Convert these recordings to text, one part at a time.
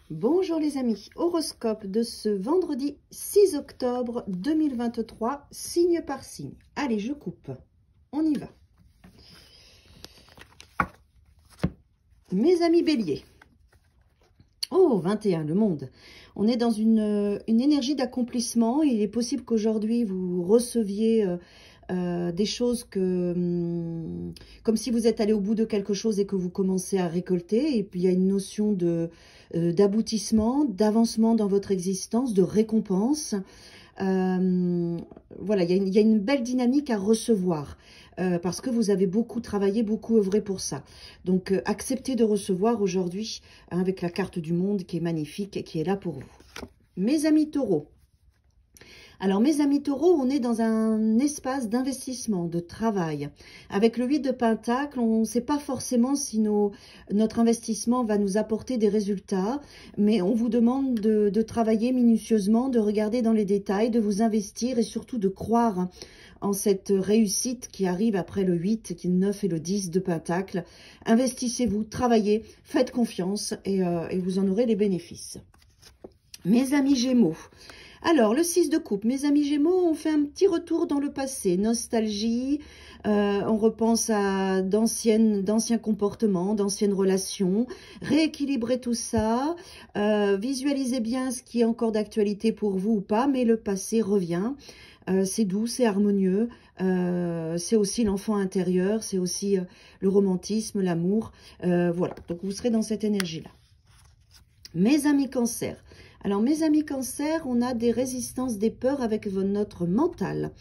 Bonjour les amis, horoscope de ce vendredi 6 octobre 2023, signe par signe. Allez, je coupe, on y va. Mes amis béliers, oh 21, le monde. On est dans une énergie d'accomplissement. Il est possible qu'aujourd'hui vous receviez des choses comme si vous êtes allé au bout de quelque chose et que vous commencez à récolter. Et puis il y a une notion d'aboutissement, d'avancement dans votre existence, de récompense. Voilà, il y a une belle dynamique à recevoir parce que vous avez beaucoup travaillé, beaucoup œuvré pour ça. Donc, acceptez de recevoir aujourd'hui avec la carte du monde qui est magnifique et qui est là pour vous. Mes amis taureaux. Alors, mes amis taureaux, on est dans un espace d'investissement, de travail. Avec le 8 de Pentacle, on ne sait pas forcément si notre investissement va nous apporter des résultats, mais on vous demande de travailler minutieusement, de regarder dans les détails, de vous investir et surtout de croire en cette réussite qui arrive après le 8, le 9 et le 10 de Pentacle. Investissez-vous, travaillez, faites confiance et vous en aurez les bénéfices. Mes amis Gémeaux. Alors, le 6 de coupe, mes amis Gémeaux, on fait un petit retour dans le passé, nostalgie, on repense à d'anciens comportements, d'anciennes relations, rééquilibrez tout ça, visualisez bien ce qui est encore d'actualité pour vous ou pas, mais le passé revient, c'est doux, c'est harmonieux, c'est aussi l'enfant intérieur, c'est aussi le romantisme, l'amour, voilà, donc vous serez dans cette énergie-là. Mes amis Cancer. Alors, mes amis Cancer, on a des résistances, des peurs avec notre mental.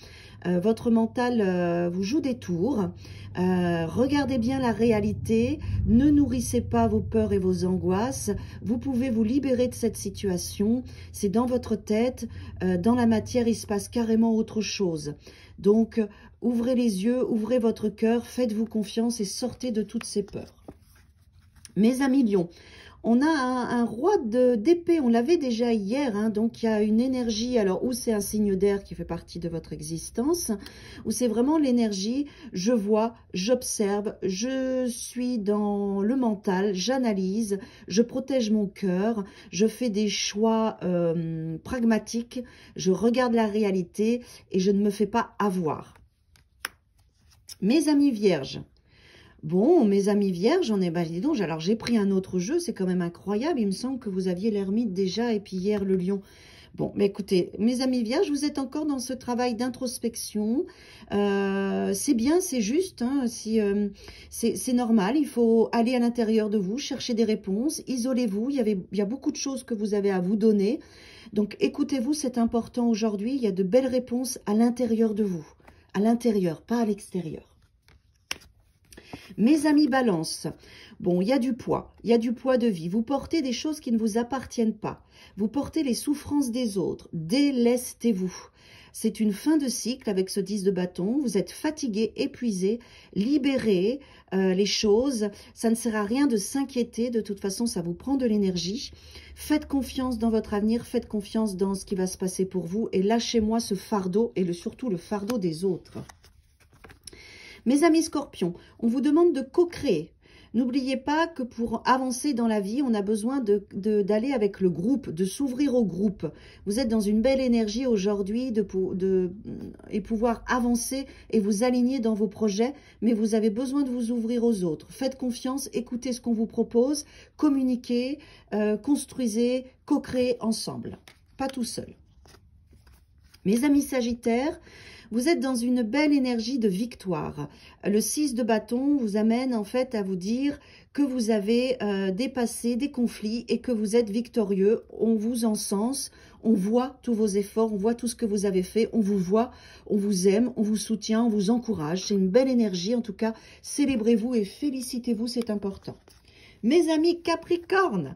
Votre mental vous joue des tours. Regardez bien la réalité. Ne nourrissez pas vos peurs et vos angoisses. Vous pouvez vous libérer de cette situation. C'est dans votre tête. Dans la matière, il se passe carrément autre chose. Donc, ouvrez les yeux, ouvrez votre cœur, faites-vous confiance et sortez de toutes ces peurs. Mes amis Lions. On a un roi d'épée, on l'avait déjà hier, hein, donc il y a une énergie, alors où c'est un signe d'air qui fait partie de votre existence, où c'est vraiment l'énergie, je vois, j'observe, je suis dans le mental, j'analyse, je protège mon cœur, je fais des choix pragmatiques, je regarde la réalité et je ne me fais pas avoir. Mes amis vierges. Bon, mes amis vierges, dis donc, alors j'ai pris un autre jeu, c'est quand même incroyable. Il me semble que vous aviez l'ermite déjà et puis hier le lion. Bon, mais écoutez, mes amis vierges, vous êtes encore dans ce travail d'introspection. C'est bien, c'est juste, hein, c'est normal. Il faut aller à l'intérieur de vous, chercher des réponses, isolez-vous. Il y a beaucoup de choses que vous avez à vous donner. Donc écoutez-vous, c'est important aujourd'hui. Il y a de belles réponses à l'intérieur de vous. À l'intérieur, pas à l'extérieur. Mes amis balance, bon, il y a du poids de vie. Vous portez des choses qui ne vous appartiennent pas. Vous portez les souffrances des autres. Délestez-vous. C'est une fin de cycle avec ce 10 de bâton. Vous êtes fatigué, épuisé, libérez les choses. Ça ne sert à rien de s'inquiéter. De toute façon, ça vous prend de l'énergie. Faites confiance dans votre avenir. Faites confiance dans ce qui va se passer pour vous. Et lâchez-moi ce fardeau et surtout le fardeau des autres. Mes amis scorpions, on vous demande de co-créer. N'oubliez pas que pour avancer dans la vie, on a besoin d'aller avec le groupe, de s'ouvrir au groupe. Vous êtes dans une belle énergie aujourd'hui et pouvoir avancer et vous aligner dans vos projets, mais vous avez besoin de vous ouvrir aux autres. Faites confiance, écoutez ce qu'on vous propose, communiquez, construisez, co-créez ensemble, pas tout seul. Mes amis sagittaires, vous êtes dans une belle énergie de victoire. Le 6 de bâton vous amène en fait à vous dire que vous avez dépassé des conflits et que vous êtes victorieux. On vous encense, on voit tous vos efforts, on voit tout ce que vous avez fait, on vous voit, on vous aime, on vous soutient, on vous encourage. C'est une belle énergie, en tout cas, célébrez-vous et félicitez-vous, c'est important. Mes amis Capricorne,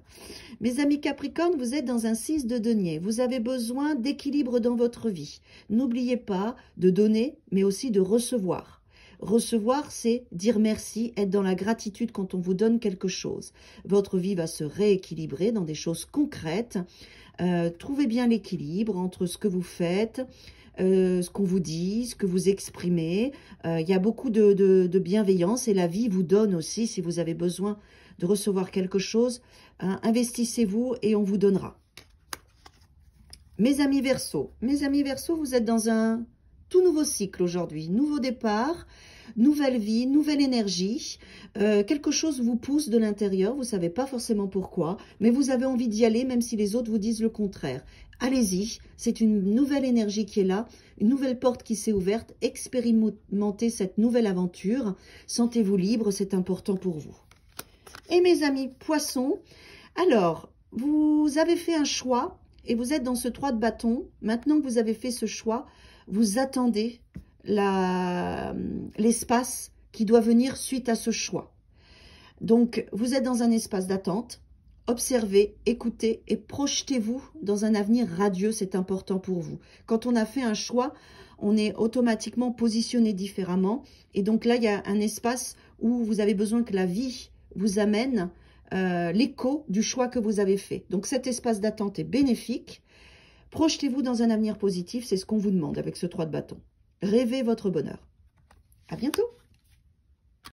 vous êtes dans un 6 de denier. Vous avez besoin d'équilibre dans votre vie. N'oubliez pas de donner, mais aussi de recevoir. Recevoir, c'est dire merci, être dans la gratitude quand on vous donne quelque chose. Votre vie va se rééquilibrer dans des choses concrètes. Trouvez bien l'équilibre entre ce que vous faites, ce qu'on vous dit, ce que vous exprimez. Il y a beaucoup de bienveillance et la vie vous donne aussi, si vous avez besoin de recevoir quelque chose, Hein, investissez-vous et on vous donnera. Mes amis Verseau, vous êtes dans un tout nouveau cycle aujourd'hui. Nouveau départ, nouvelle vie, nouvelle énergie. Quelque chose vous pousse de l'intérieur, vous ne savez pas forcément pourquoi, mais vous avez envie d'y aller même si les autres vous disent le contraire. Allez-y, c'est une nouvelle énergie qui est là, une nouvelle porte qui s'est ouverte. Expérimentez cette nouvelle aventure. Sentez-vous libre, c'est important pour vous. Et mes amis Poissons, alors, vous avez fait un choix et vous êtes dans ce 3 de bâton. Maintenant que vous avez fait ce choix, vous attendez l'espace qui doit venir suite à ce choix. Donc, vous êtes dans un espace d'attente. Observez, écoutez et projetez-vous dans un avenir radieux, c'est important pour vous. Quand on a fait un choix, on est automatiquement positionné différemment. Et donc là, il y a un espace où vous avez besoin que la vie vous amène l'écho du choix que vous avez fait. Donc cet espace d'attente est bénéfique. Projetez-vous dans un avenir positif, c'est ce qu'on vous demande avec ce 3 de bâton. Rêvez votre bonheur. À bientôt.